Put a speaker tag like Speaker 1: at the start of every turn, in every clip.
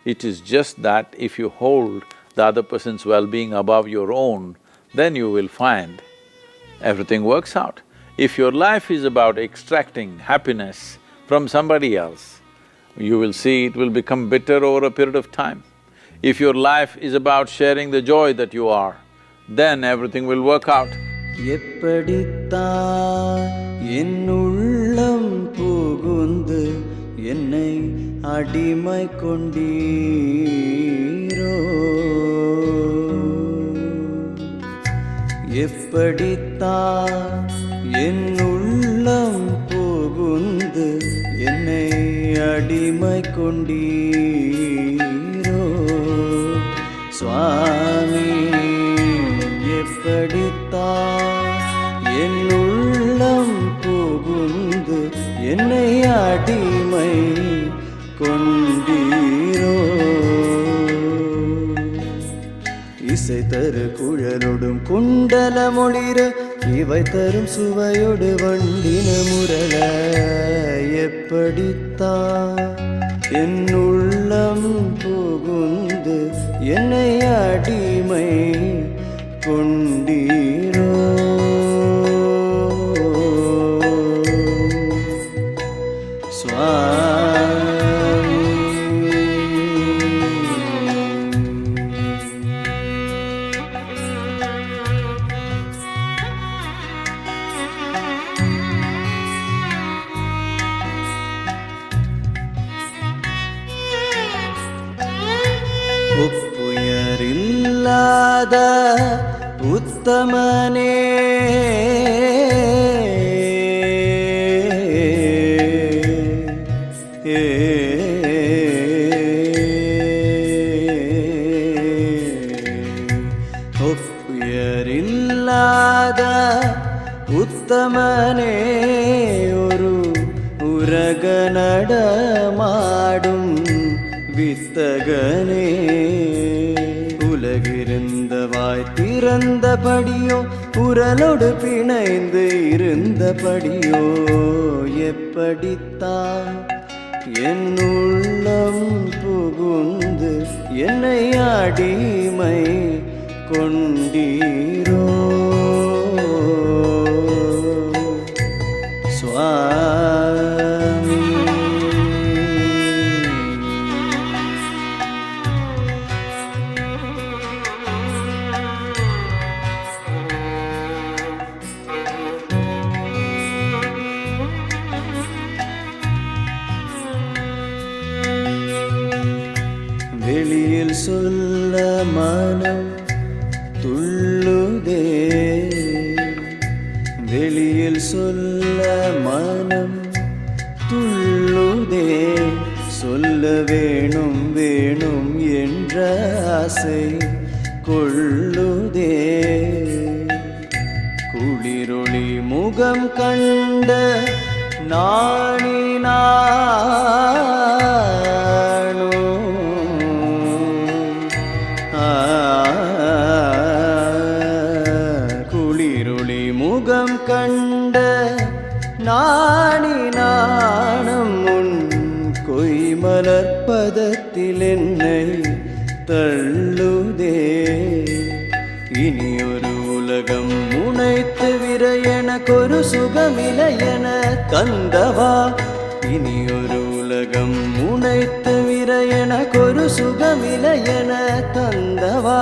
Speaker 1: It is just that if you hold the other person's well-being above your own, then you will find everything works out. If your life is about extracting happiness from somebody else, you will see it will become bitter over a period of time. If your life is about sharing the joy that you are, then everything will work out.
Speaker 2: எப்படித்தான் என் உள்ளம் புகுந்து என்னை அடிமை கொண்டீரோ, எப்படித்தான் என் உள்ளம் புகுந்து என்னை அடிமை கொண்டீரோ சுவாமி, எப்படித்தான் என் உள்ளம் புகுந்து என்னை அடிமை கொண்டீரோ. இசை தரு குழலொடும் குண்டல மொழிர இவை தரும் சுவையொடு வண்டின முரள, எப்படித்தான் என் உள்ளம் புகுந்து என்னை அடிமை கொண்டீரோ சுவாமி. ஒப்புயரில்லாத உத்தமனே, ஒப்புயரில்லாத உத்தமனே, ஒரு உரக நடமாடும் வித்தகனே, உலகிருந்தவாய் திறந்தபடியோ உரலோடு பிணைந்து இருந்தபடியோ, எப்படித்தான் என் உள்ளம் புகுந்து என்னை அடிமை கொண்டீரோ சுவாமி. வெளியில் சொல்ல மனம் துள்ளுதே, வெளியில் சொல்ல மனம் துள்ளுதே, சொல்ல வேணும் வேணும் என்ற ஆசை கொள்ளுதே, குளிரொளி முகம் கண்ட நாணினானோ, குளிரொளி முகம் கண்ட நாணினானம் உன் கொய்மலர்பதத்தில் என்னை தள்ளுதே. இனி ஒரு உலகம் முனைத்து விர எனக்கொரு சுகமிலையென தந்தவா, இனி ஒரு உலகம் முனைத்து விர எனக்கொரு சுகமிலையென தந்தவா,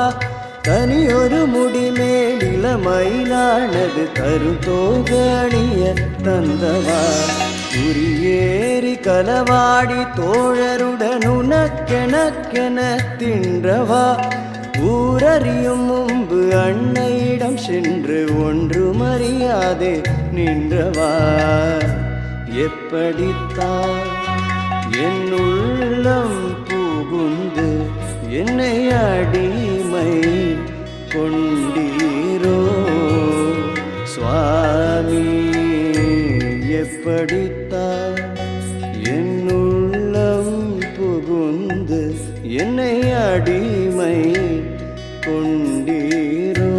Speaker 2: தனியொரு முடிமேல் இளமயிலானது கருத்தோகணிய தந்தவா, உரியேறி களவாடி தோழருடன் உனக்கெனக்கென தின்றவா, ஊரறியும் முன்பு அன்னையிடம் சென்று ஒன்றுமறியாதே நின்றவா, எப்படித்தான் என் உள்ளம் புகுந்து என்னை அடிமை கொண்டீரோ சுவாமி, எப்படித்தான் என் உள்ளம் புகுந்து என்னை அடிமை கொண்டீரோ.